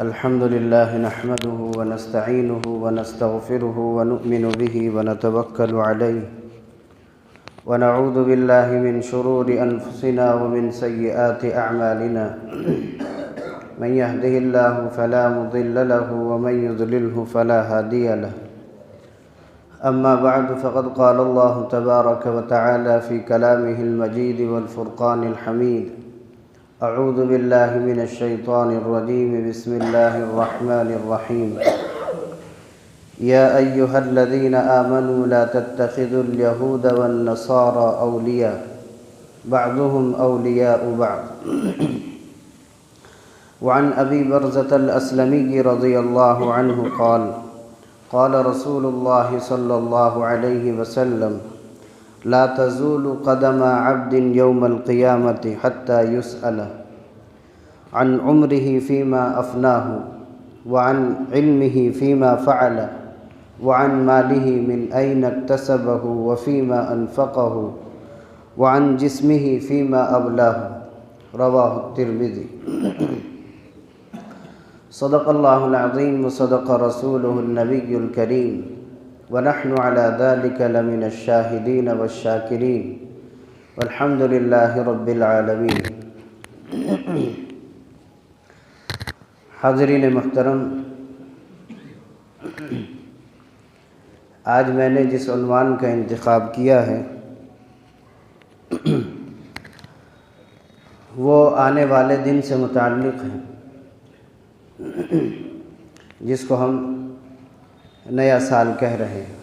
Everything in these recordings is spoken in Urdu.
الحمد لله نحمده ونستعينه ونستغفره ونؤمن به ونتوكل عليه ونعوذ بالله من شرور أنفسنا ومن سيئات أعمالنا من يهده الله فلا مضل له ومن يضلله فلا هادي له أما بعد فقد قال الله تبارك وتعالى في كلامه المجيد والفرقان الحميد أعوذ بالله من الشيطان الرجيم بسم الله الرحمن الرحيم يا أيها الذين آمنوا لا تتخذوا اليهود والنصارى أولياء بعضهم أولياء بعض وعن أبي برزة الأسلمي رضي الله عنه قال قال رسول الله صلى الله عليه وسلم لا تزول قدم عبد يوم القيامة حتى يسأل عن عمره فيما أفناه وعن علمه فيما فعل وعن ماله من أين اكتسبه وفيما أنفقه وعن جسمه فيما أبلاه رواه الترمذي صدق الله العظيم وصدق رسوله النبي الكريم ونحن على ذلك لمن الشاهدين والشاكرين والحمد لله رب العالمين۔ حاضرین محترم، آج میں نے جس عنوان کا انتخاب کیا ہے وہ آنے والے دن سے متعلق ہے، جس کو ہم نیا سال کہہ رہے ہیں۔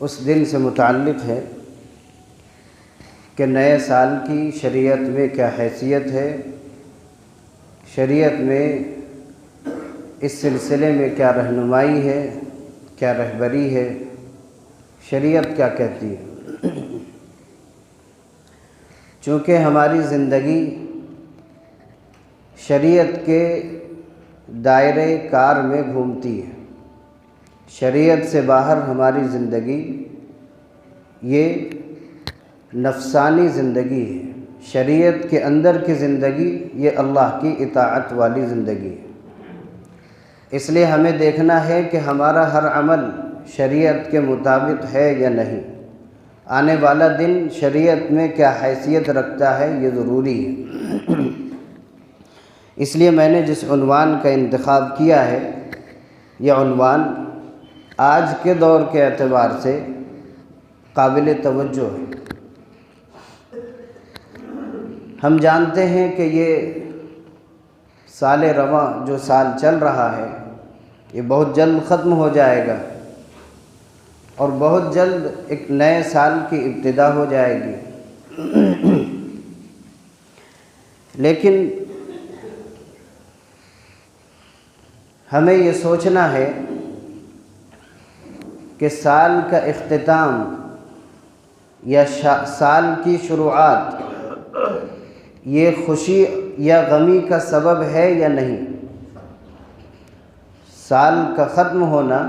اس دن سے متعلق ہے کہ نئے سال کی شریعت میں کیا حیثیت ہے، شریعت میں اس سلسلے میں کیا رہنمائی ہے، کیا رہبری ہے، شریعت کیا کہتی ہے۔ چونکہ ہماری زندگی شریعت کے دائرے کار میں گھومتی ہے، شریعت سے باہر ہماری زندگی یہ نفسانی زندگی ہے، شریعت کے اندر کی زندگی یہ اللہ کی اطاعت والی زندگی ہے۔ اس لیے ہمیں دیکھنا ہے کہ ہمارا ہر عمل شریعت کے مطابق ہے یا نہیں، آنے والا دن شریعت میں کیا حیثیت رکھتا ہے یہ ضروری ہے۔ اس لیے میں نے جس عنوان کا انتخاب کیا ہے یہ عنوان آج کے دور کے اعتبار سے قابل توجہ ہے۔ ہم جانتے ہیں کہ یہ سال رواں جو سال چل رہا ہے یہ بہت جلد ختم ہو جائے گا اور بہت جلد ایک نئے سال کی ابتدا ہو جائے گی، لیکن ہمیں یہ سوچنا ہے کہ سال کا اختتام یا سال کی شروعات یہ خوشی یا غمی کا سبب ہے یا نہیں۔ سال کا ختم ہونا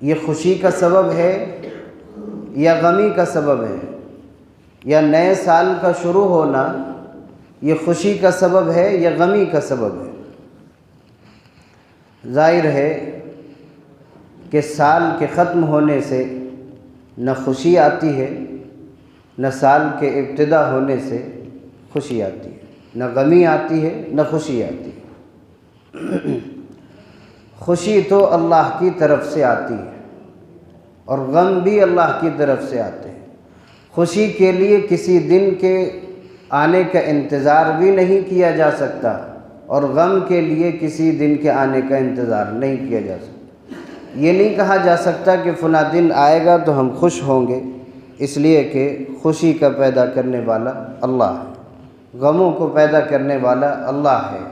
یہ خوشی کا سبب ہے یا غمی کا سبب ہے، یا نئے سال کا شروع ہونا یہ خوشی کا سبب ہے یا غمی کا سبب ہے۔ ظاہر ہے کہ سال کے ختم ہونے سے نہ خوشی آتی ہے، نہ سال کے ابتدا ہونے سے خوشی آتی ہے، نہ غمی آتی ہے نہ خوشی آتی ہے۔ خوشی تو اللہ کی طرف سے آتی ہے اور غم بھی اللہ کی طرف سے آتے ہیں۔ خوشی کے لیے کسی دن کے آنے کا انتظار بھی نہیں کیا جا سکتا اور غم کے لیے کسی دن کے آنے کا انتظار نہیں کیا جا سکتا۔ یہ نہیں کہا جا سکتا کہ فلاں دن آئے گا تو ہم خوش ہوں گے، اس لیے کہ خوشی کا پیدا کرنے والا اللہ ہے، غموں کو پیدا کرنے والا اللہ ہے،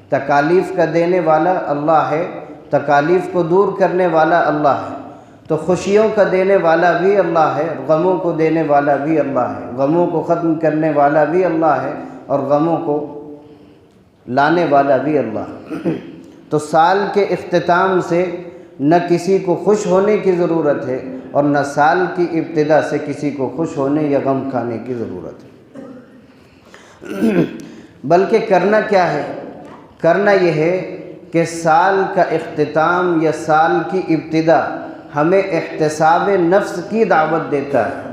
تکالیف کا دینے والا اللہ ہے، تکالیف کو دور کرنے والا اللہ ہے۔ تو خوشیوں کا دینے والا بھی اللہ ہے، غموں کو دینے والا بھی اللہ ہے، غموں کو ختم کرنے والا بھی اللہ ہے اور غموں کو لانے والا بھی اللہ ہے۔ تو سال کے اختتام سے نہ کسی کو خوش ہونے کی ضرورت ہے اور نہ سال کی ابتدا سے کسی کو خوش ہونے یا غم کھانے کی ضرورت ہے۔ بلکہ کرنا کیا ہے؟ کرنا یہ ہے کہ سال کا اختتام یا سال کی ابتدا ہمیں احتساب نفس کی دعوت دیتا ہے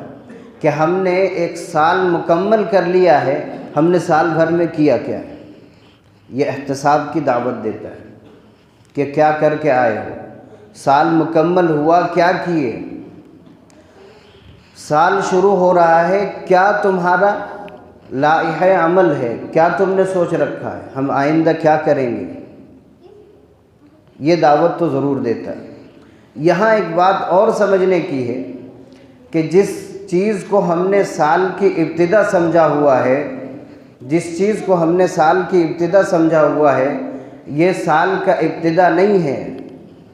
کہ ہم نے ایک سال مکمل کر لیا ہے، ہم نے سال بھر میں کیا کیا ہے۔ یہ احتساب کی دعوت دیتا ہے کہ کیا کر کے آئے ہو، سال مکمل ہوا کیا کیے، سال شروع ہو رہا ہے کیا تمہارا لائحہ عمل ہے، کیا تم نے سوچ رکھا ہے، ہم آئندہ کیا کریں گے۔ یہ دعوت تو ضرور دیتا ہے۔ یہاں ایک بات اور سمجھنے کی ہے کہ جس چیز کو ہم نے سال کی ابتدا سمجھا ہوا ہے، جس چیز کو ہم نے سال کی ابتدا سمجھا ہوا ہے، یہ سال کا ابتدا نہیں ہے،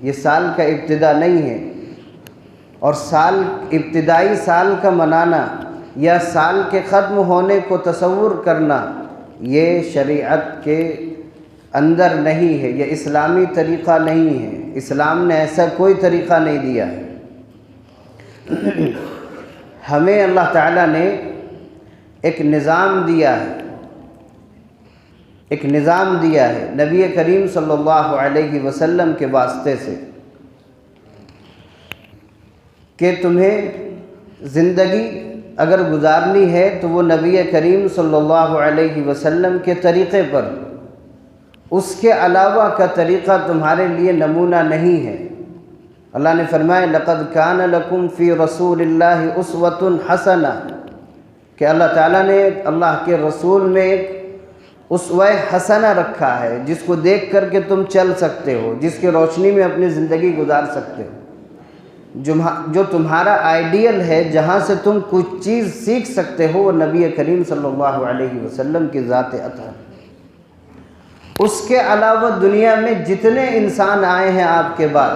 یہ سال کا ابتدا نہیں ہے۔ اور سال ابتدائی سال کا منانا یا سال کے ختم ہونے کو تصور کرنا یہ شریعت کے اندر نہیں ہے، یہ اسلامی طریقہ نہیں ہے، اسلام نے ایسا کوئی طریقہ نہیں دیا ہے۔ ہمیں اللہ تعالیٰ نے ایک نظام دیا ہے، ایک نظام دیا ہے نبی کریم صلی اللہ علیہ وسلم کے واسطے سے کہ تمہیں زندگی اگر گزارنی ہے تو وہ نبی کریم صلی اللہ علیہ وسلم کے طریقے پر، اس کے علاوہ کا طریقہ تمہارے لیے نمونہ نہیں ہے۔ اللہ نے فرمایا لَقَدْ كَانَ لَكُمْ فِي رَسُولِ اللَّهِ أُسْوَةٌ حَسَنَةٌ کہ اللہ تعالیٰ نے اللہ کے رسول میں ایک اسوہ حسنہ رکھا ہے جس کو دیکھ کر کے تم چل سکتے ہو، جس کی روشنی میں اپنی زندگی گزار سکتے ہو، جو تمہارا آئیڈیل ہے، جہاں سے تم کچھ چیز سیکھ سکتے ہو، وہ نبی کریم صلی اللہ علیہ وسلم کی ذات اطہر۔ اس کے علاوہ دنیا میں جتنے انسان آئے ہیں آپ کے بعد،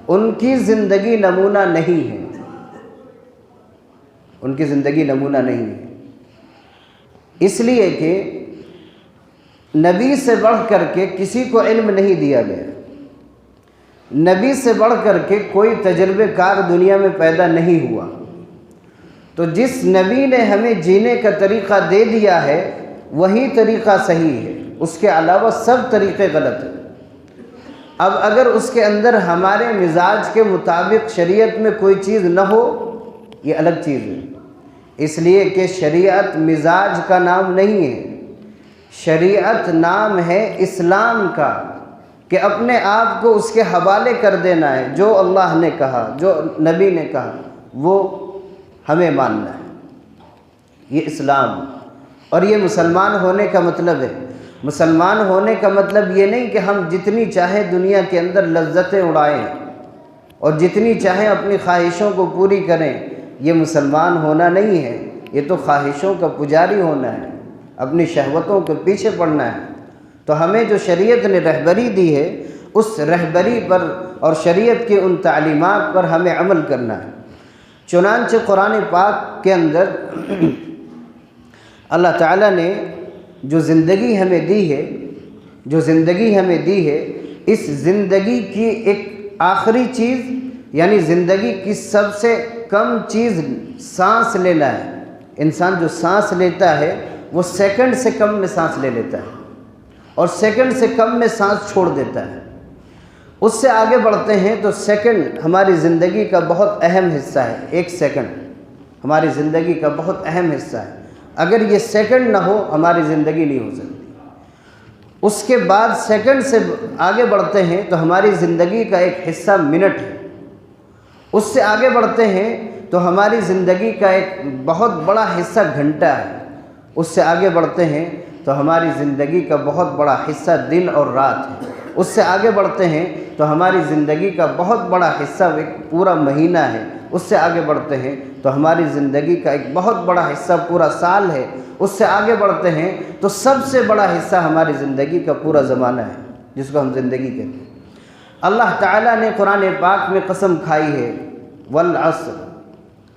ان کی زندگی نمونہ نہیں ہے، ان کی زندگی نمونہ نہیں ہے، اس لیے کہ نبی سے بڑھ کر کے کسی کو علم نہیں دیا گیا، نبی سے بڑھ کر کے کوئی تجربے کار دنیا میں پیدا نہیں ہوا۔ تو جس نبی نے ہمیں جینے کا طریقہ دے دیا ہے وہی طریقہ صحیح ہے، اس کے علاوہ سب طریقے غلط ہیں۔ اب اگر اس کے اندر ہمارے مزاج کے مطابق شریعت میں کوئی چیز نہ ہو، یہ الگ چیز ہے، اس لیے کہ شریعت مزاج کا نام نہیں ہے، شریعت نام ہے اسلام کا، کہ اپنے آپ کو اس کے حوالے کر دینا ہے، جو اللہ نے کہا، جو نبی نے کہا وہ ہمیں ماننا ہے۔ یہ اسلام اور یہ مسلمان ہونے کا مطلب ہے۔ مسلمان ہونے کا مطلب یہ نہیں کہ ہم جتنی چاہے دنیا کے اندر لذتیں اڑائیں اور جتنی چاہیں اپنی خواہشوں کو پوری کریں، یہ مسلمان ہونا نہیں ہے، یہ تو خواہشوں کا پجاری ہونا ہے، اپنی شہوتوں کے پیچھے پڑنا ہے۔ تو ہمیں جو شریعت نے رہبری دی ہے، اس رہبری پر اور شریعت کی ان تعلیمات پر ہمیں عمل کرنا ہے۔ چنانچہ قرآن پاک کے اندر اللہ تعالیٰ نے جو زندگی ہمیں دی ہے، جو زندگی ہمیں دی ہے، اس زندگی کی ایک آخری چیز، یعنی زندگی کی سب سے کم چیز سانس لینا ہے۔ انسان جو سانس لیتا ہے وہ سیکنڈ سے کم میں سانس لے لیتا ہے اور سیکنڈ سے کم میں سانس چھوڑ دیتا ہے۔ اس سے آگے بڑھتے ہیں تو سیکنڈ ہماری زندگی کا بہت اہم حصہ ہے، ایک سیکنڈ ہماری زندگی کا بہت اہم حصہ ہے۔ اگر یہ سیکنڈ نہ ہو ہماری زندگی نہیں ہو سکتی۔ اس کے بعد سیکنڈ سے آگے بڑھتے ہیں تو ہماری زندگی کا ایک حصہ منٹ ہے۔ اس سے آگے بڑھتے ہیں تو ہماری زندگی کا ایک بہت بڑا حصہ گھنٹہ ہے۔ اس سے آگے بڑھتے ہیں تو ہماری زندگی کا بہت بڑا حصہ دن اور رات ہے۔ اس سے آگے بڑھتے ہیں تو ہماری زندگی کا بہت بڑا حصہ ایک پورا مہینہ ہے۔ اس سے آگے بڑھتے ہیں تو ہماری زندگی کا ایک بہت بڑا حصہ پورا سال ہے۔ اس سے آگے بڑھتے ہیں تو سب سے بڑا حصہ ہماری زندگی کا پورا زمانہ ہے، جس کو ہم زندگی کہتے ہیں۔ اللہ تعالیٰ نے قرآن پاک میں قسم کھائی ہے، والعصر،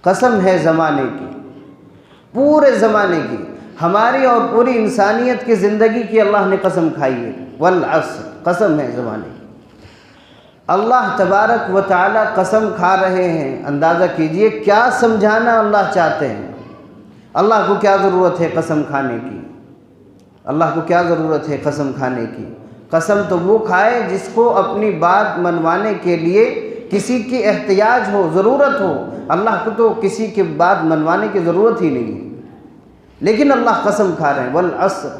قسم ہے زمانے کی، پورے زمانے کی، ہماری اور پوری انسانیت کی زندگی کی اللہ نے قسم کھائی ہے، والعصر، قسم ہے زمانے کی۔ اللہ تبارک و تعالیٰ قسم کھا رہے ہیں، اندازہ کیجئے کیا سمجھانا اللہ چاہتے ہیں۔ اللہ کو کیا ضرورت ہے قسم کھانے کی؟ اللہ کو کیا ضرورت ہے قسم کھانے کی؟ قسم تو وہ کھائے جس کو اپنی بات منوانے کے لیے کسی کی احتیاج ہو، ضرورت ہو۔ اللہ کو تو کسی کی بات منوانے کی ضرورت ہی نہیں ہے، لیکن اللہ قسم کھا رہے ہیں، والعصر،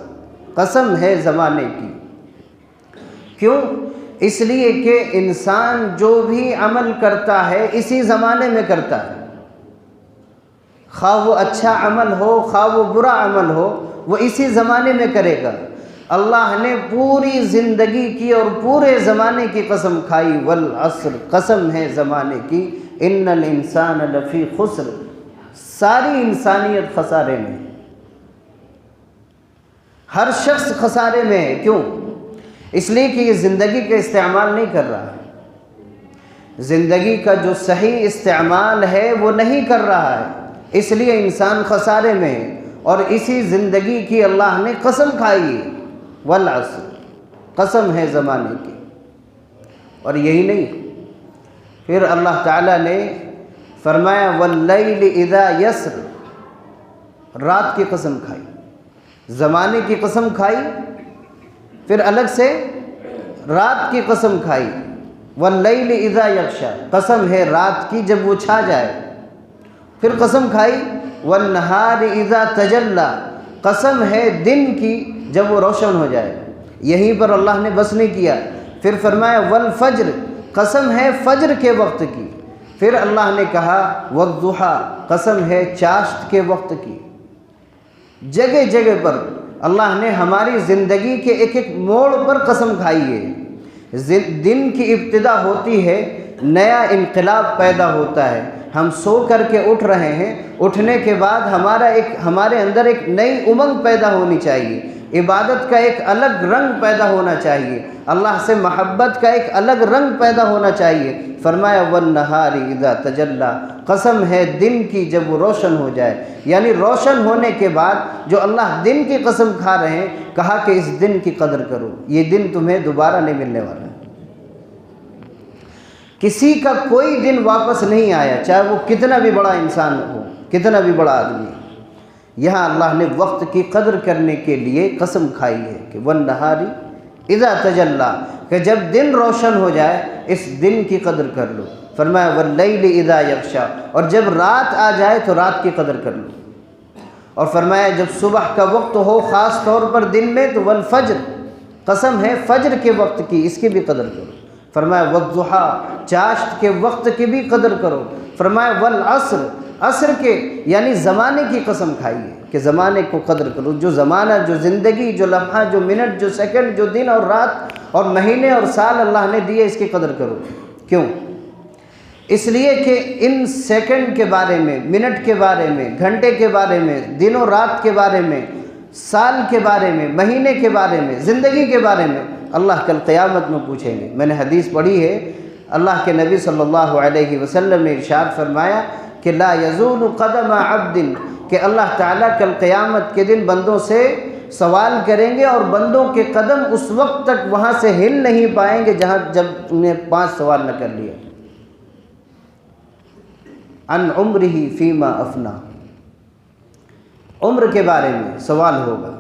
قسم ہے زمانے کی۔ کیوں؟ اس لیے کہ انسان جو بھی عمل کرتا ہے اسی زمانے میں کرتا ہے، خواہ وہ اچھا عمل ہو خواہ وہ برا عمل ہو، وہ اسی زمانے میں کرے گا۔ اللہ نے پوری زندگی کی اور پورے زمانے کی قسم کھائی، والعصر، قسم ہے زمانے کی، ان الانسان لفی خسر، ساری انسانیت خسارے میں، ہر شخص خسارے میں ہے۔ کیوں؟ اس لیے کہ یہ زندگی کا استعمال نہیں کر رہا ہے، زندگی کا جو صحیح استعمال ہے وہ نہیں کر رہا ہے، اس لیے انسان خسارے میں ہے۔ اور اسی زندگی کی اللہ نے قسم کھائی ہے، والعصر، قسم ہے زمانے کی۔ اور یہی نہیں، پھر اللہ تعالیٰ نے فرمایا واللیل اذا یسر، رات کی قسم کھائی، زمانے کی قسم کھائی، پھر الگ سے رات کی قسم کھائی، واللیل اذا یغشا، قسم ہے رات کی جب وہ چھا جائے، پھر قسم کھائی والنہار اذا تجلی، قسم ہے دن کی جب وہ روشن ہو جائے۔ یہیں پر اللہ نے بس نہیں کیا، پھر فرمایا والفجر، قسم ہے فجر کے وقت کی، پھر اللہ نے کہا والضحی، قسم ہے چاشت کے وقت کی۔ جگہ جگہ پر اللہ نے ہماری زندگی کے ایک ایک موڑ پر قسم کھائی ہے۔ دن کی ابتدا ہوتی ہے، نیا انقلاب پیدا ہوتا ہے، ہم سو کر کے اٹھ رہے ہیں، اٹھنے کے بعد ہمارے اندر ایک نئی امنگ پیدا ہونی چاہیے، عبادت کا ایک الگ رنگ پیدا ہونا چاہیے، اللہ سے محبت کا ایک الگ رنگ پیدا ہونا چاہیے۔ فرمایا والنہار اذا تجلی، قسم ہے دن کی جب وہ روشن ہو جائے، یعنی روشن ہونے کے بعد جو اللہ دن کی قسم کھا رہے ہیں، کہا کہ اس دن کی قدر کرو، یہ دن تمہیں دوبارہ نہیں ملنے والا ہے۔ کسی کا کوئی دن واپس نہیں آیا، چاہے وہ کتنا بھی بڑا انسان ہو، کتنا بھی بڑا آدمی۔ یہاں اللہ نے وقت کی قدر کرنے کے لیے قسم کھائی ہے کہ والنہار اذا تجلی، کہ جب دن روشن ہو جائے اس دن کی قدر کر لو۔ فرمایا واللیل اذا یغشا، اور جب رات آ جائے تو رات کی قدر کر لو۔ اور فرمایا جب صبح کا وقت ہو خاص طور پر دن میں تو والفجر، قسم ہے فجر کے وقت کی، اس کی بھی قدر کرو۔ فرمایا والضحی، چاشت کے وقت کی بھی قدر کرو۔ فرمایا والعصر، عصر کے یعنی زمانے کی قسم کھائی ہے کہ زمانے کو قدر کرو، جو زمانہ، جو زندگی، جو لمحہ، جو منٹ، جو سیکنڈ، جو دن اور رات اور مہینے اور سال اللہ نے دیے، اس کی قدر کرو۔ کیوں؟ اس لیے کہ ان سیکنڈ کے بارے میں، منٹ کے بارے میں، گھنٹے کے بارے میں، دن و رات کے بارے میں، سال کے بارے میں، مہینے کے بارے میں، زندگی کے بارے میں اللہ کل قیامت میں پوچھیں گے۔ میں نے حدیث پڑھی ہے، اللہ کے نبی صلی اللہ علیہ وسلم نے ارشاد فرمایا کہ لا یزول قدم عبد، کہ اللہ تعالیٰ کل قیامت کے دن بندوں سے سوال کریں گے اور بندوں کے قدم اس وقت تک وہاں سے ہل نہیں پائیں گے جب انہیں 5 سوال نہ کر لیا۔ عن عمرہ فیما افنا، عمر کے بارے میں سوال ہوگا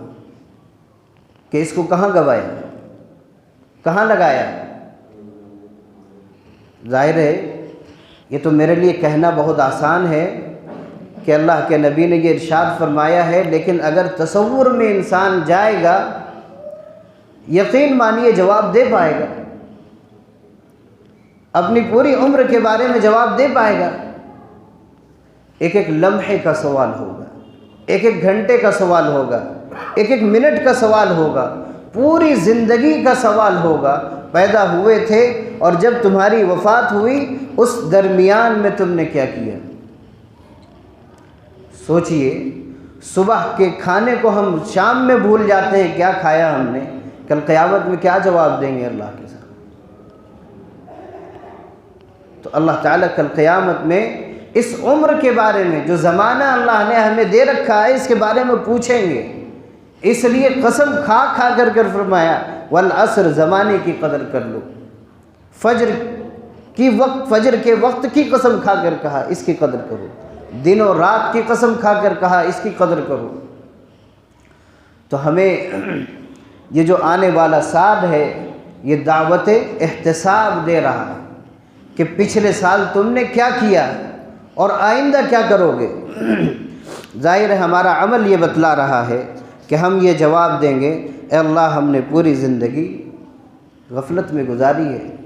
کہ اس کو کہاں گوایا، کہاں لگایا۔ ظاہر ہے یہ تو میرے لیے کہنا بہت آسان ہے کہ اللہ کے نبی نے یہ ارشاد فرمایا ہے، لیکن اگر تصور میں انسان جائے گا یقین مانیے جواب دے پائے گا، اپنی پوری عمر کے بارے میں جواب دے پائے گا۔ ایک ایک لمحے کا سوال ہوگا، ایک ایک گھنٹے کا سوال ہوگا، ایک ایک منٹ کا سوال ہوگا، پوری زندگی کا سوال ہوگا۔ پیدا ہوئے تھے اور جب تمہاری وفات ہوئی اس درمیان میں تم نے کیا کیا۔ سوچئے، صبح کے کھانے کو ہم شام میں بھول جاتے ہیں کیا کھایا ہم نے، کل قیامت میں کیا جواب دیں گے اللہ کے ساتھ۔ تو اللہ تعالیٰ کل قیامت میں اس عمر کے بارے میں، جو زمانہ اللہ نے ہمیں دے رکھا ہے، اس کے بارے میں پوچھیں گے۔ اس لیے قسم کھا کھا کر فرمایا والعصر، زمانے کی قدر کر لو۔ فجر کے وقت کی قسم کھا کر کہا اس کی قدر کرو، دن اور رات کی قسم کھا کر کہا اس کی قدر کرو۔ تو ہمیں یہ جو آنے والا سال ہے یہ دعوت احتساب دے رہا ہے کہ پچھلے سال تم نے کیا کیا اور آئندہ کیا کرو گے۔ ظاہر ہے ہمارا عمل یہ بتلا رہا ہے کہ ہم یہ جواب دیں گے، اے اللہ ہم نے پوری زندگی غفلت میں گزاری ہے،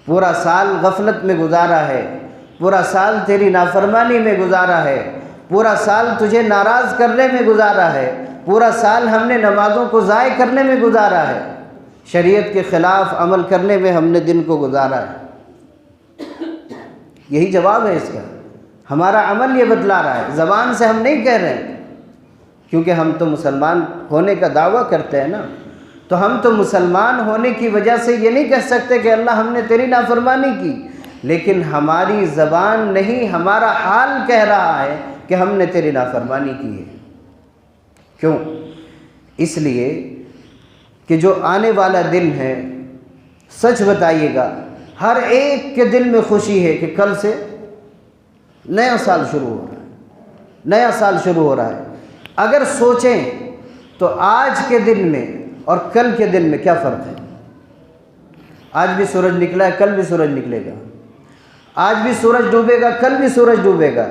پورا سال غفلت میں گزارا ہے، پورا سال تیری نافرمانی میں گزارا ہے، پورا سال تجھے ناراض کرنے میں گزارا ہے، پورا سال ہم نے نمازوں کو ضائع کرنے میں گزارا ہے، شریعت کے خلاف عمل کرنے میں ہم نے دن کو گزارا ہے۔ یہی جواب ہے اس کا، ہمارا عمل یہ بتلا رہا ہے، زبان سے ہم نہیں کہہ رہے ہیں، کیونکہ ہم تو مسلمان ہونے کا دعویٰ کرتے ہیں نا، تو ہم تو مسلمان ہونے کی وجہ سے یہ نہیں کہہ سکتے کہ اللہ ہم نے تیری نافرمانی کی، لیکن ہماری زبان نہیں، ہمارا حال کہہ رہا ہے کہ ہم نے تیری نافرمانی کی ہے۔ کیوں؟ اس لیے کہ جو آنے والا دن ہے، سچ بتائیے گا ہر ایک کے دل میں خوشی ہے کہ کل سے نیا سال شروع ہو رہا ہے، نیا سال شروع ہو رہا ہے۔ اگر سوچیں تو آج کے دن میں اور کل کے دن میں کیا فرق ہے؟ آج بھی سورج نکلا ہے، کل بھی سورج نکلے گا، آج بھی سورج ڈوبے گا، کل بھی سورج ڈوبے گا،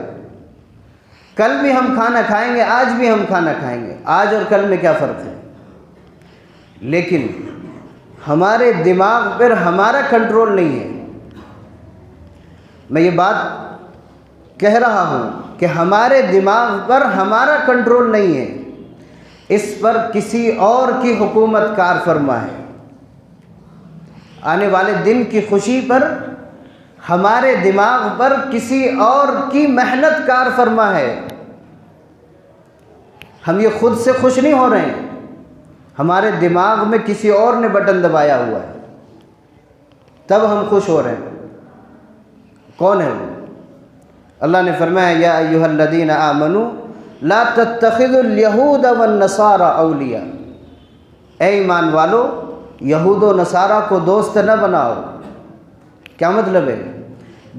کل بھی ہم کھانا کھائیں گے، آج بھی ہم کھانا کھائیں گے، آج اور کل میں کیا فرق ہے؟ لیکن ہمارے دماغ پر ہمارا کنٹرول نہیں ہے۔ میں یہ بات کہہ رہا ہوں کہ ہمارے دماغ پر ہمارا کنٹرول نہیں ہے، اس پر کسی اور کی حکومت کار فرما ہے۔ آنے والے دن کی خوشی پر ہمارے دماغ پر کسی اور کی محنت کار فرما ہے۔ ہم یہ خود سے خوش نہیں ہو رہے ہیں، ہمارے دماغ میں کسی اور نے بٹن دبایا ہوا ہے، تب ہم خوش ہو رہے ہیں۔ کون ہے وہ؟ اللہ نے فرمایا یا ایھا الذین آمنوا لا تتخذوا الیہود والنصارى اولیاء، اے ایمان والو یہود و نصارہ کو دوست نہ بناؤ۔ کیا مطلب ہے؟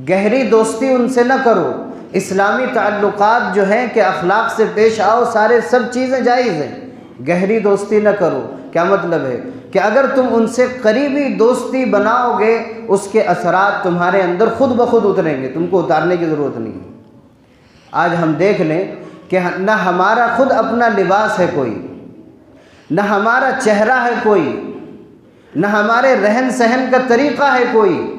گہری دوستی ان سے نہ کرو، اسلامی تعلقات جو ہیں کہ اخلاق سے پیش آؤ، سارے سب چیزیں جائز ہیں، گہری دوستی نہ کرو۔ کیا مطلب ہے؟ کہ اگر تم ان سے قریبی دوستی بناؤ گے اس کے اثرات تمہارے اندر خود بخود اتریں گے، تم کو اتارنے کی ضرورت نہیں ہے۔ آج ہم دیکھ لیں کہ نہ ہمارا خود اپنا لباس ہے کوئی، نہ ہمارا چہرہ ہے کوئی، نہ ہمارے رہن سہن کا طریقہ ہے کوئی،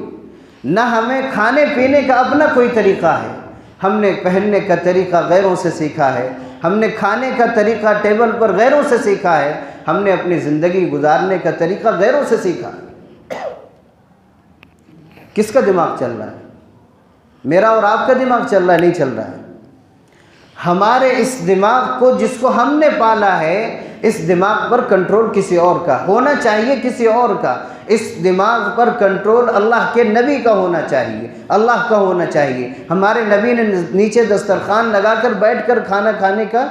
نہ ہمیں کھانے پینے کا اپنا کوئی طریقہ ہے۔ ہم نے پہننے کا طریقہ غیروں سے سیکھا ہے، ہم نے کھانے کا طریقہ ٹیبل پر غیروں سے سیکھا ہے، ہم نے اپنی زندگی گزارنے کا طریقہ غیروں سے سیکھا ہے۔ کس کا دماغ چل رہا ہے؟ میرا اور آپ کا دماغ چل رہا ہے؟ نہیں چل رہا ہے۔ ہمارے اس دماغ کو جس کو ہم نے پالا ہے، اس دماغ پر کنٹرول کسی اور کا ہونا چاہیے، کسی اور کا۔ اس دماغ پر کنٹرول اللہ کے نبی کا ہونا چاہیے، اللہ کا ہونا چاہیے۔ ہمارے نبی نے نیچے دسترخوان لگا کر بیٹھ کر کھانا کھانے کا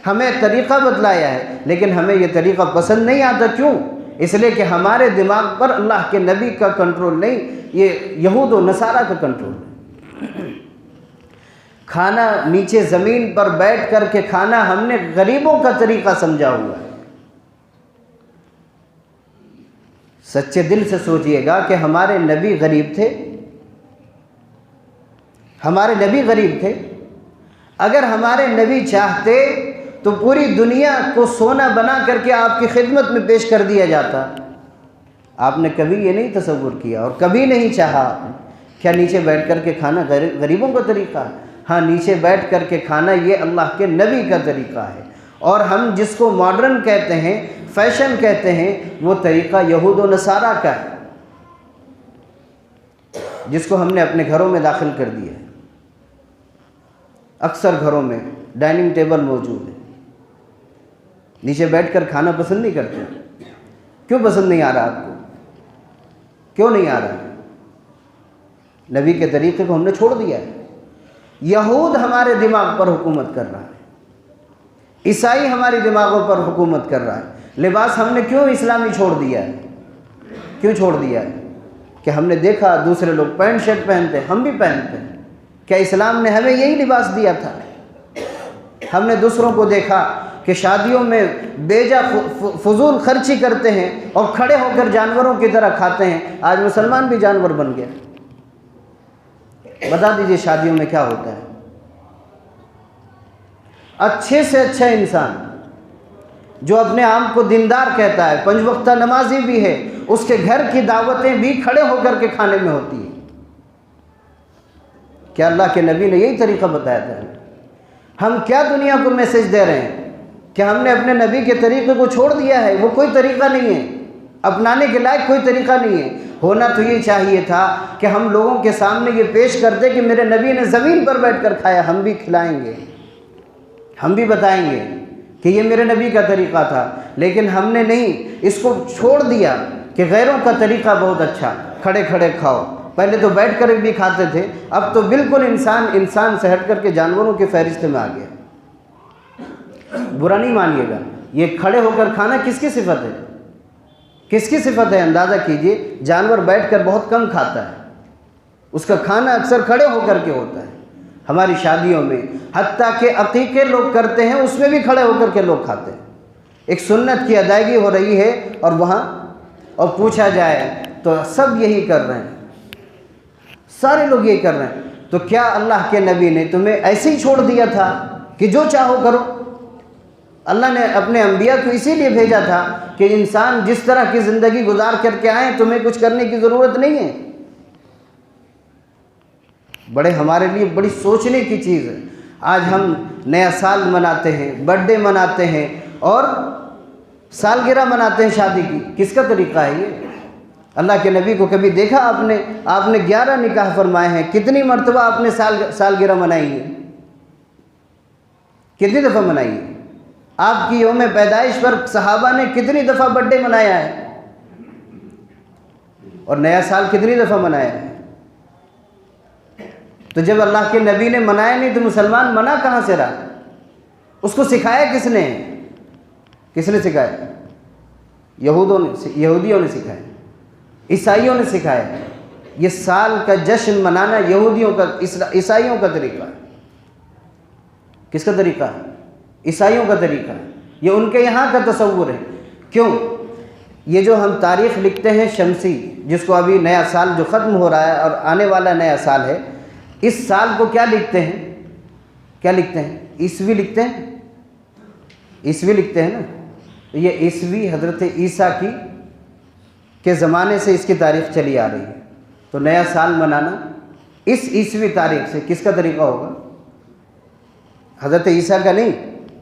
ہمیں طریقہ بتلایا ہے، لیکن ہمیں یہ طریقہ پسند نہیں آتا۔ کیوں؟ اس لیے کہ ہمارے دماغ پر اللہ کے نبی کا کنٹرول نہیں، یہ یہود و نصارہ کا کنٹرول ہے۔ کھانا نیچے زمین پر بیٹھ کر کے کھانا ہم نے غریبوں کا طریقہ سمجھا ہوا ہے۔ سچے دل سے سوچئے گا کہ ہمارے نبی غریب تھے، ہمارے نبی غریب تھے۔ اگر ہمارے نبی چاہتے تو پوری دنیا کو سونا بنا کر کے آپ کی خدمت میں پیش کر دیا جاتا۔ آپ نے کبھی یہ نہیں تصور کیا اور کبھی نہیں چاہا۔ کیا نیچے بیٹھ کر کے کھانا غریبوں کا طریقہ ہے؟ ہاں، نیچے بیٹھ کر کے کھانا یہ اللہ کے نبی کا طریقہ ہے، اور ہم جس کو ماڈرن کہتے ہیں، فیشن کہتے ہیں، وہ طریقہ یہود و نصارہ کا ہے، جس کو ہم نے اپنے گھروں میں داخل کر دیا ہے۔ اکثر گھروں میں ڈائننگ ٹیبل موجود ہے، نیچے بیٹھ کر کھانا پسند نہیں کرتے۔ کیوں پسند نہیں آ رہا آپ کو؟ کیوں نہیں آ رہا؟ نبی کے طریقے کو ہم نے چھوڑ دیا ہے۔ یہود ہمارے دماغ پر حکومت کر رہا ہے، عیسائی ہماری دماغوں پر حکومت کر رہا ہے۔ لباس ہم نے کیوں اسلامی چھوڑ دیا ہے؟ کیوں چھوڑ دیا ہے؟ کہ ہم نے دیکھا دوسرے لوگ پینٹ شرٹ پہنتے، ہم بھی پہنتے ہیں۔ کیا اسلام نے ہمیں یہی لباس دیا تھا؟ ہم نے دوسروں کو دیکھا کہ شادیوں میں بیجا فضول خرچی کرتے ہیں اور کھڑے ہو کر جانوروں کی طرح کھاتے ہیں. آج مسلمان بھی جانور بن گیا. بتا دیجئے شادیوں میں کیا ہوتا ہے؟ اچھے سے اچھا انسان جو اپنے آپ کو دیندار کہتا ہے، 5 وقتہ نمازی بھی ہے، اس کے گھر کی دعوتیں بھی کھڑے ہو کر کے کھانے میں ہوتی ہیں. کیا اللہ کے نبی نے یہی طریقہ بتایا تھا؟ ہم کیا دنیا کو میسج دے رہے ہیں کہ ہم نے اپنے نبی کے طریقے کو چھوڑ دیا ہے؟ وہ کوئی طریقہ نہیں ہے، اپنانے کے لائق کوئی طریقہ نہیں ہے. ہونا تو یہ چاہیے تھا کہ ہم لوگوں کے سامنے یہ پیش کرتے کہ میرے نبی نے زمین پر بیٹھ کر کھایا، ہم بھی کھلائیں گے، ہم بھی بتائیں گے کہ یہ میرے نبی کا طریقہ تھا. لیکن ہم نے نہیں، اس کو چھوڑ دیا کہ غیروں کا طریقہ بہت اچھا، کھڑے کھڑے کھاؤ. پہلے تو بیٹھ کر بھی کھاتے تھے، اب تو بالکل انسان سے ہٹ کر کے جانوروں کے فہرست میں آ گیا. برا نہیں مانیے گا، یہ کھڑے ہو کر کھانا کس کی صفت ہے؟ کس کی صفت ہے؟ اندازہ کیجئے. جانور بیٹھ کر بہت کم کھاتا ہے، اس کا کھانا اکثر کھڑے ہو کر کے ہوتا ہے. ہماری شادیوں میں حتیٰ کہ عقیقے لوگ کرتے ہیں، اس میں بھی کھڑے ہو کر کے لوگ کھاتے ہیں. ایک سنت کی ادائیگی ہو رہی ہے اور وہاں اور پوچھا جائے تو سب یہی کر رہے ہیں، سارے لوگ یہی کر رہے ہیں. تو کیا اللہ کے نبی نے تمہیں ایسے ہی چھوڑ دیا تھا کہ جو چاہو کرو؟ اللہ نے اپنے انبیاء کو اسی لیے بھیجا تھا کہ انسان جس طرح کی زندگی گزار کر کے آئیں، تمہیں کچھ کرنے کی ضرورت نہیں ہے. بڑے ہمارے لیے بڑی سوچنے کی چیز ہے. آج ہم نیا سال مناتے ہیں، برتھ ڈے مناتے ہیں اور سالگرہ مناتے ہیں شادی کی. کس کا طریقہ ہے یہ؟ اللہ کے نبی کو کبھی دیکھا آپ نے 11 نکاح فرمائے ہیں. کتنی مرتبہ آپ نے سالگرہ منائی ہے؟ کتنی دفعہ منائی ہے؟ آپ کی یوم پیدائش پر صحابہ نے کتنی دفعہ برتھ ڈے منایا ہے؟ اور نیا سال کتنی دفعہ منایا ہے؟ تو جب اللہ کے نبی نے منایا نہیں تو مسلمان منا کہاں سے رہا؟ اس کو سکھایا کس نے؟ کس نے سکھایا؟ یہودیوں نے سکھایا، عیسائیوں نے سکھایا. یہ سال کا جشن منانا یہودیوں کا، عیسائیوں کا طریقہ ہے. کس کا طریقہ ہے؟ عیسائیوں کا طریقہ ہے. یہ ان کے یہاں کا تصور ہے. کیوں؟ یہ جو ہم تاریخ لکھتے ہیں شمسی، جس کو ابھی نیا سال جو ختم ہو رہا ہے اور آنے والا نیا سال ہے، اس سال کو کیا لکھتے ہیں؟ کیا لکھتے ہیں؟ عیسوی لکھتے ہیں. عیسوی لکھتے ہیں نا. یہ عیسوی حضرت عیسیٰ کے زمانے سے اس کی تاریخ چلی آ رہی ہے. تو نیا سال منانا اس عیسوی تاریخ سے کس کا طریقہ ہوگا؟ حضرت عیسیٰ کا نہیں،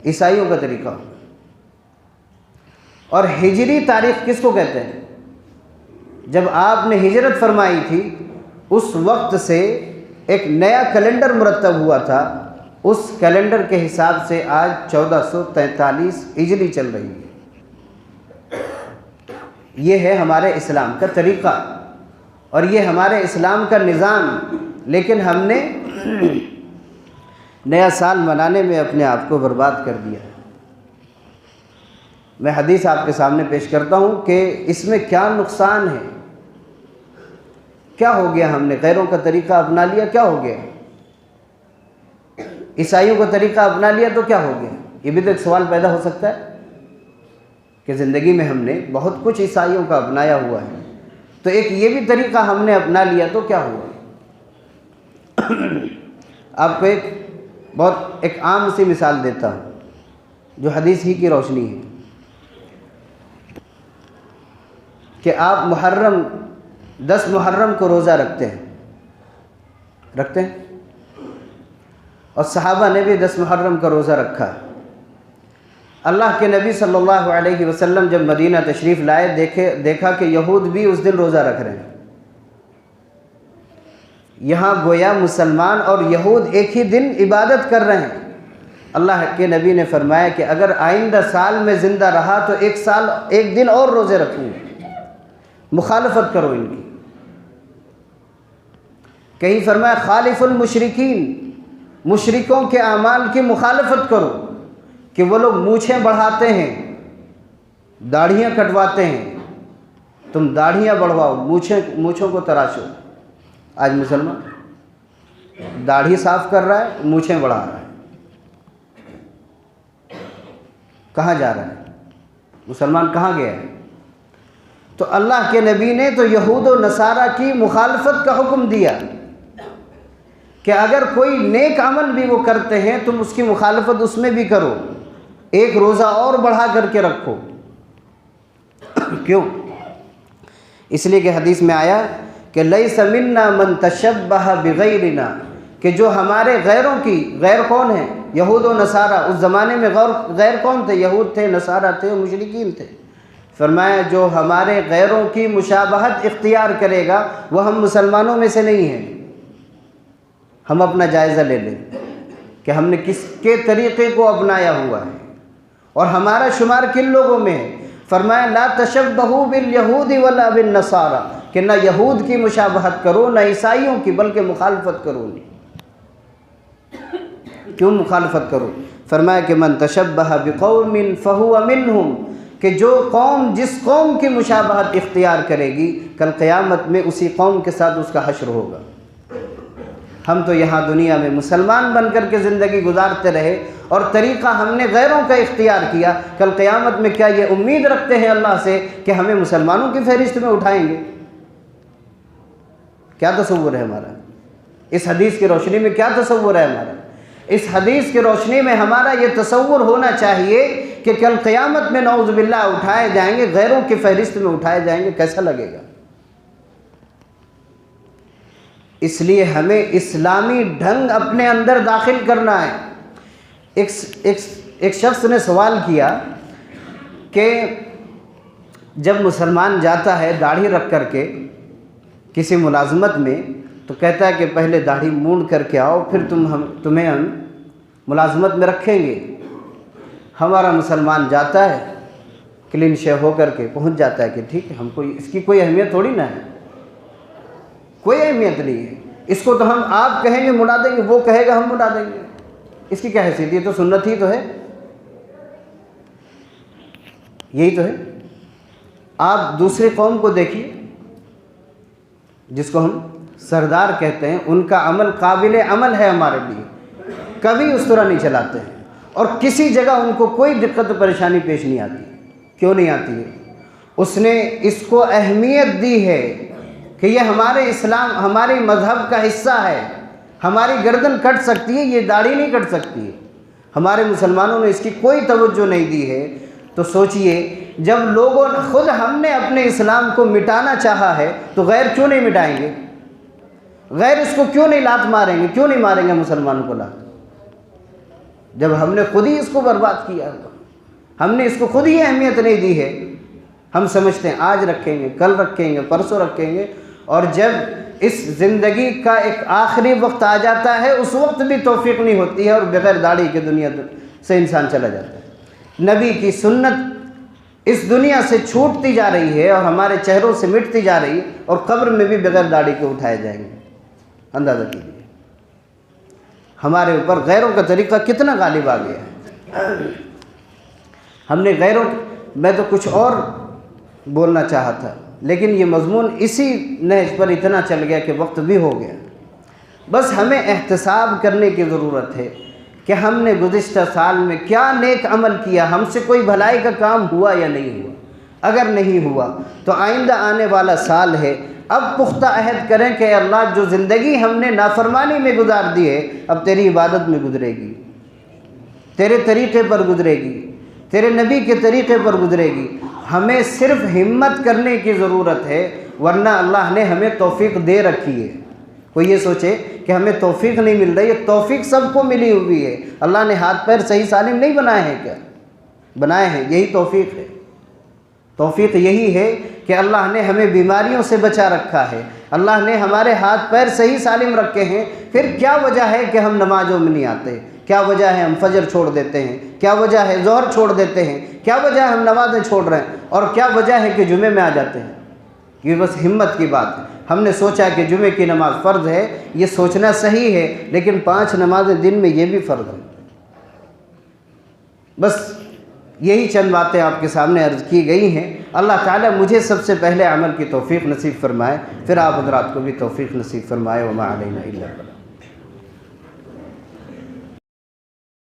عیسائیوں کا طریقہ ہوگا. اور ہجری تاریخ کس کو کہتے ہیں؟ جب آپ نے ہجرت فرمائی تھی اس وقت سے ایک نیا کیلنڈر مرتب ہوا تھا. اس کیلنڈر کے حساب سے آج 1443 ہجری چل رہی ہے. یہ ہے ہمارے اسلام کا طریقہ اور یہ ہمارے اسلام کا نظام. لیکن ہم نے نیا سال منانے میں اپنے آپ کو برباد کر دیا. میں حدیث آپ کے سامنے پیش کرتا ہوں کہ اس میں کیا نقصان ہے. کیا ہو گیا؟ ہم نے غیروں کا طریقہ اپنا لیا، کیا ہو گیا؟ عیسائیوں کا طریقہ اپنا لیا تو کیا ہو گیا؟ یہ بھی تو ایک سوال پیدا ہو سکتا ہے کہ زندگی میں ہم نے بہت کچھ عیسائیوں کا اپنایا ہوا ہے، تو ایک یہ بھی طریقہ ہم نے اپنا لیا تو کیا ہوا؟ آپ کو ایک عام سی مثال دیتا ہوں جو حدیث ہی کی روشنی ہے کہ آپ 10 محرم کو روزہ رکھتے ہیں اور صحابہ نے بھی 10 محرم کا روزہ رکھا. اللہ کے نبی صلی اللہ علیہ وسلم جب مدینہ تشریف لائے دیکھا کہ یہود بھی اس دن روزہ رکھ رہے ہیں. یہاں گویا مسلمان اور یہود ایک ہی دن عبادت کر رہے ہیں. اللہ کے نبی نے فرمایا کہ اگر آئندہ سال میں زندہ رہا تو ایک دن اور روزے رکھوں گے. مخالفت کرو ان کی. کہیں فرمایا خالف المشرکین، مشرکوں کے اعمال کی مخالفت کرو کہ وہ لوگ مونچھیں بڑھاتے ہیں، داڑھیاں کٹواتے ہیں، تم داڑھیاں بڑھواؤ، مونچھوں کو تراشو. آج مسلمان داڑھی صاف کر رہا ہے، مونچھیں بڑھا رہا ہے. کہاں جا رہا ہے؟ مسلمان کہاں گیا ہے؟ تو اللہ کے نبی نے تو یہود و نصارہ کی مخالفت کا حکم دیا کہ اگر کوئی نیک عمل بھی وہ کرتے ہیں تم اس کی مخالفت اس میں بھی کرو، ایک روزہ اور بڑھا کر کے رکھو۔ کیوں؟ اس لیے کہ حدیث میں آیا کہ لیس منا من تشبہ بغیرنا، کہ جو ہمارے غیروں کی، غیر کون ہیں؟ یہود و نصارہ۔ اس زمانے میں غیر کون تھے؟ یہود تھے، نصارہ تھے، مشرکین تھے۔ فرمایا جو ہمارے غیروں کی مشابہت اختیار کرے گا وہ ہم مسلمانوں میں سے نہیں ہیں۔ ہم اپنا جائزہ لے لیں کہ ہم نے کس کے طریقے کو اپنایا ہوا ہے اور ہمارا شمار کن لوگوں میں ہے۔ فرمایا لا تشبہوا بالیہود ولا بالنصارى، کہ نہ یہود کی مشابہت کرو نہ عیسائیوں کی، بلکہ مخالفت کرو۔ کیوں مخالفت کرو؟ فرمایا کہ من تشبہ بقوم فہو منہم، کہ جو قوم جس قوم کی مشابہت اختیار کرے گی کل قیامت میں اسی قوم کے ساتھ اس کا حشر ہوگا۔ ہم تو یہاں دنیا میں مسلمان بن کر کے زندگی گزارتے رہے اور طریقہ ہم نے غیروں کا اختیار کیا، کل قیامت میں کیا یہ امید رکھتے ہیں اللہ سے کہ ہمیں مسلمانوں کی فہرست میں اٹھائیں گے؟ کیا تصور ہے ہمارا؟ اس حدیث کی روشنی میں کیا تصور ہے ہمارا؟ اس حدیث کی روشنی میں ہمارا یہ تصور ہونا چاہیے کہ کل قیامت میں نعوذ باللہ اٹھائے جائیں گے، غیروں کی فہرست میں اٹھائے جائیں گے، کیسا لگے گا؟ اس لیے ہمیں اسلامی ڈھنگ اپنے اندر داخل کرنا ہے۔ ایک شخص نے سوال کیا کہ جب مسلمان جاتا ہے داڑھی رکھ کر کے کسی ملازمت میں تو کہتا ہے کہ پہلے داڑھی مونڈ کر کے آؤ پھر تمہیں ہم ملازمت میں رکھیں گے۔ ہمارا مسلمان جاتا ہے کلین شیو ہو کر کے پہنچ جاتا ہے کہ ٹھیک ہے، ہم کو اس کی کوئی اہمیت تھوڑی نہ ہے، کوئی اہمیت نہیں ہے، اس کو تو ہم آپ کہیں گے مڑا دیں گے، وہ کہے گا ہم مڑا دیں گے، اس کی کیا حیثیت؟ یہ تو سنت ہی تو ہے، یہی تو ہے۔ آپ دوسری قوم کو دیکھیے جس کو ہم سردار کہتے ہیں، ان کا عمل قابل عمل ہے ہمارے لیے، کبھی اس طرح نہیں چلاتے ہیں اور کسی جگہ ان کو کوئی دقت پریشانی پیش نہیں آتی۔ کیوں نہیں آتی ہے؟ اس نے اس کو اہمیت دی ہے کہ یہ ہمارے اسلام، ہمارے مذہب کا حصہ ہے، ہماری گردن کٹ سکتی ہے، یہ داڑھی نہیں کٹ سکتی ہے۔ ہمارے مسلمانوں نے اس کی کوئی توجہ نہیں دی ہے۔ تو سوچئے جب لوگوں نے خود ہم نے اپنے اسلام کو مٹانا چاہا ہے تو غیر کیوں نہیں مٹائیں گے؟ غیر اس کو کیوں نہیں لات ماریں گے؟ کیوں نہیں ماریں گے مسلمانوں کو لات؟ جب ہم نے خود ہی اس کو برباد کیا ہے، ہم نے اس کو خود ہی اہمیت نہیں دی ہے۔ ہم سمجھتے ہیں آج رکھیں گے، کل رکھیں گے، پرسوں رکھیں گے، اور جب اس زندگی کا ایک آخری وقت آ جاتا ہے اس وقت بھی توفیق نہیں ہوتی ہے اور بغیر داڑھی کے دنیا سے انسان چلا جاتا ہے۔ نبی کی سنت اس دنیا سے چھوٹتی جا رہی ہے اور ہمارے چہروں سے مٹتی جا رہی ہے، اور قبر میں بھی بغیر داڑھی کے اٹھائے جائیں گے۔ اندازہ کیجیے ہمارے اوپر غیروں کا طریقہ کتنا غالب آ گیا ہے۔ ہم نے غیروں، میں تو کچھ اور بولنا چاہا تھا لیکن یہ مضمون اسی نہج پر اتنا چل گیا کہ وقت بھی ہو گیا۔ بس ہمیں احتساب کرنے کی ضرورت ہے کہ ہم نے گزشتہ سال میں کیا نیک عمل کیا، ہم سے کوئی بھلائی کا کام ہوا یا نہیں ہوا۔ اگر نہیں ہوا تو آئندہ آنے والا سال ہے، اب پختہ عہد کریں کہ اللہ جو زندگی ہم نے نافرمانی میں گزار دی ہے اب تیری عبادت میں گزرے گی، تیرے طریقے پر گزرے گی، تیرے نبی کے طریقے پر گزرے گی۔ ہمیں صرف ہمت کرنے کی ضرورت ہے، ورنہ اللہ نے ہمیں توفیق دے رکھی ہے۔ کوئی یہ سوچے کہ ہمیں توفیق نہیں مل رہی ہے، توفیق سب کو ملی ہوئی ہے۔ اللہ نے ہاتھ پیر صحیح سالم نہیں بنائے ہیں کیا؟ بنائے ہیں، یہی توفیق ہے۔ توفیق یہی ہے کہ اللہ نے ہمیں بیماریوں سے بچا رکھا ہے، اللہ نے ہمارے ہاتھ پیر صحیح سالم رکھے ہیں۔ پھر کیا وجہ ہے کہ ہم نمازوں میں نہیں آتے؟ کیا وجہ ہے ہم فجر چھوڑ دیتے ہیں؟ کیا وجہ ہے ظہر چھوڑ دیتے ہیں؟ کیا وجہ ہے ہم نمازیں چھوڑ رہے ہیں؟ اور کیا وجہ ہے کہ جمعے میں آ جاتے ہیں؟ یہ بس ہمت کی بات ہے۔ ہم نے سوچا کہ جمعے کی نماز فرض ہے، یہ سوچنا صحیح ہے، لیکن 5 نمازیں دن میں یہ بھی فرض ہے۔ بس یہی چند باتیں آپ کے سامنے عرض کی گئی ہیں۔ اللہ تعالیٰ مجھے سب سے پہلے عمل کی توفیق نصیب فرمائے، پھر آپ حضرات کو بھی توفیق نصیب فرمائے۔ وما علینا الا البلاغ۔